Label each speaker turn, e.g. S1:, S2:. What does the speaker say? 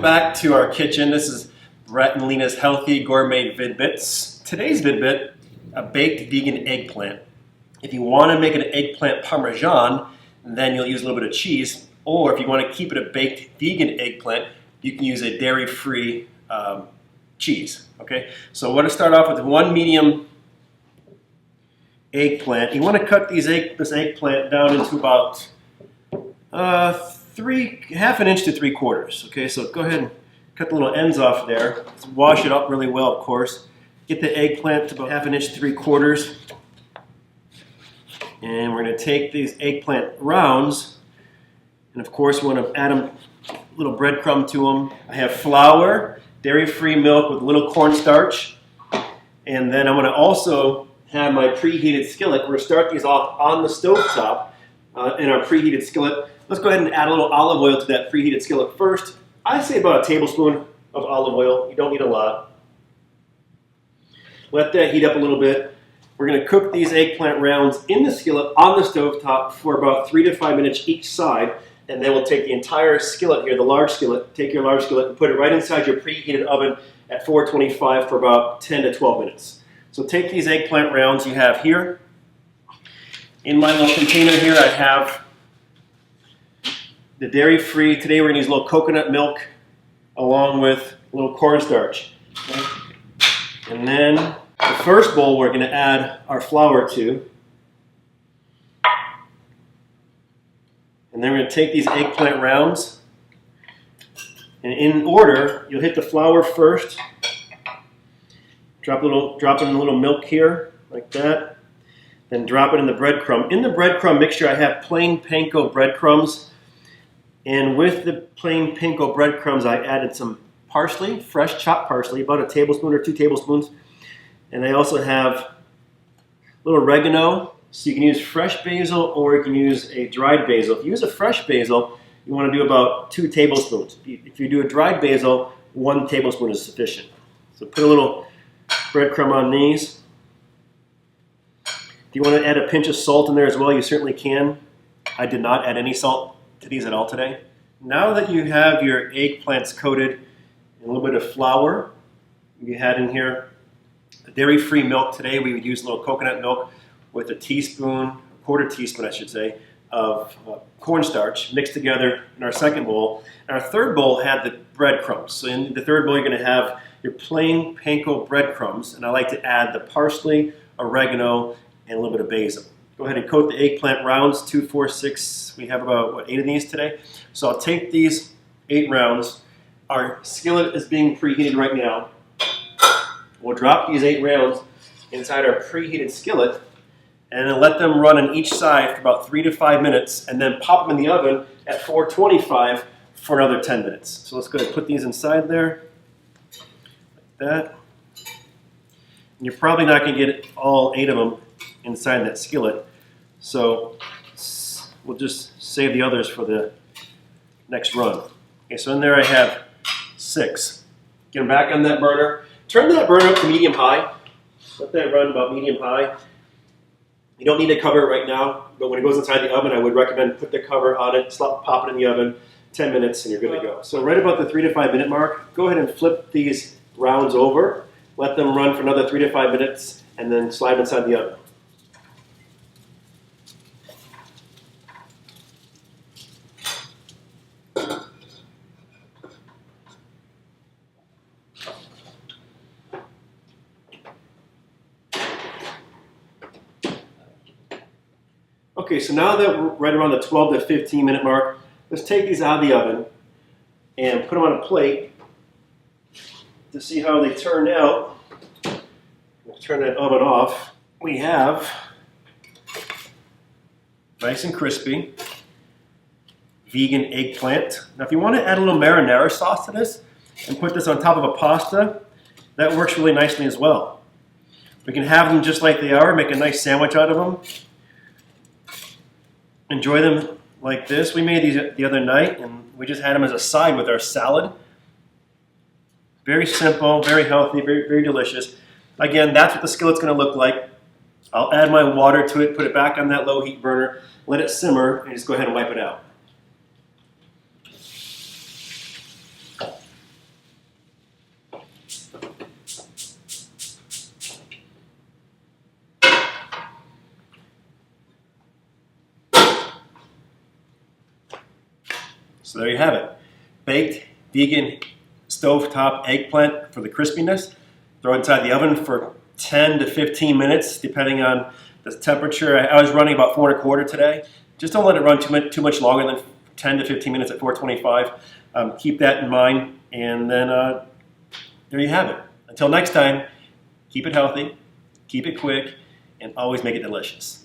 S1: back to our kitchen. This is Brett and Lena's Healthy Gourmet Vidbits. Today's Vidbit, a baked vegan eggplant. If you want to make an eggplant parmesan, then you'll use a little bit of cheese. Or if you want to keep it a baked vegan eggplant, you can use a dairy-free cheese. Okay, so we're going to start off with one medium eggplant. You want to cut this eggplant down into about half an inch to 3/4. Okay, so go ahead and cut the little ends off there. Let's wash it up really well, of course. Get the eggplant to about half an inch to 3/4. And we're going to take these eggplant rounds, and of course we want to add a little breadcrumb to them. I have flour, dairy-free milk with a little cornstarch, and then I'm going to also have my preheated skillet. We're going to start these off on the stovetop in our preheated skillet. Let's go ahead and add a little olive oil to that preheated skillet first. I say about a tablespoon of olive oil. You don't need a lot. Let that heat up a little bit. We're going to cook these eggplant rounds in the skillet on the stovetop for about 3 to 5 minutes each side, and then we'll take the entire skillet here, the large skillet, take your large skillet and put it right inside your preheated oven at 425 for about 10 to 12 minutes. So take these eggplant rounds you have here. In my little container here I have the dairy-free. Today we're going to use a little coconut milk along with a little cornstarch. Okay? And then the first bowl we're going to add our flour to. And then we're going to take these eggplant rounds. And in order, you'll hit the flour first. Drop in a little milk here, like that. Then drop it in the breadcrumb. In the breadcrumb mixture, I have plain panko breadcrumbs. And with the plain panko breadcrumbs, I added some parsley, fresh chopped parsley, about a tablespoon or 2 tablespoons. And I also have a little oregano. So you can use fresh basil or you can use a dried basil. If you use a fresh basil, you want to do about 2 tablespoons. If you do a dried basil, 1 tablespoon is sufficient. So put a little breadcrumb on these. If you want to add a pinch of salt in there as well, you certainly can. I did not add any salt to these at all today. Now that you have your eggplants coated in a little bit of flour, you had in here dairy-free milk. Today we would use a little coconut milk with a teaspoon, a quarter teaspoon I should say, of cornstarch mixed together in our second bowl. And our third bowl had the breadcrumbs. So in the third bowl you're going to have your plain panko breadcrumbs, and I like to add the parsley, oregano, and a little bit of basil. Go ahead and coat the eggplant rounds, 2, 4, 6. We have about, 8 of these today. So I'll take these 8 rounds. Our skillet is being preheated right now. We'll drop these 8 rounds inside our preheated skillet and then let them run on each side for about 3 to 5 minutes and then pop them in the oven at 425 for another 10 minutes. So let's go ahead and put these inside there, like that. And you're probably not going to get all 8 of them inside that skillet, so we'll just save the others for the next run. Okay, so in there I have 6. Get them back on that burner. Turn that burner up to medium-high. Let that run about medium-high. You don't need to cover it right now, but when it goes inside the oven, I would recommend put the cover on it, pop it in the oven, 10 minutes, and you're good to go. So right about the 3 to 5 minute mark, go ahead and flip these rounds over. Let them run for another 3 to 5 minutes, and then slide inside the oven. Okay, so now that we're right around the 12 to 15 minute mark, let's take these out of the oven and put them on a plate to see how they turn out. Let's turn that oven off. We have nice and crispy vegan eggplant. Now if you want to add a little marinara sauce to this and put this on top of a pasta, that works really nicely as well. We can have them just like they are, make a nice sandwich out of them. Enjoy them like this. We made these the other night and we just had them as a side with our salad. Very simple, very healthy, very, very delicious. Again, that's what the skillet's going to look like. I'll add my water to it, put it back on that low heat burner, let it simmer, and just go ahead and wipe it out. So there you have it. Baked, vegan, stovetop eggplant for the crispiness. Throw it inside the oven for 10 to 15 minutes, depending on the temperature. I was running about 4 1/4 today. Just don't let it run too much longer than 10 to 15 minutes at 425. Keep that in mind, and then there you have it. Until next time, keep it healthy, keep it quick, and always make it delicious.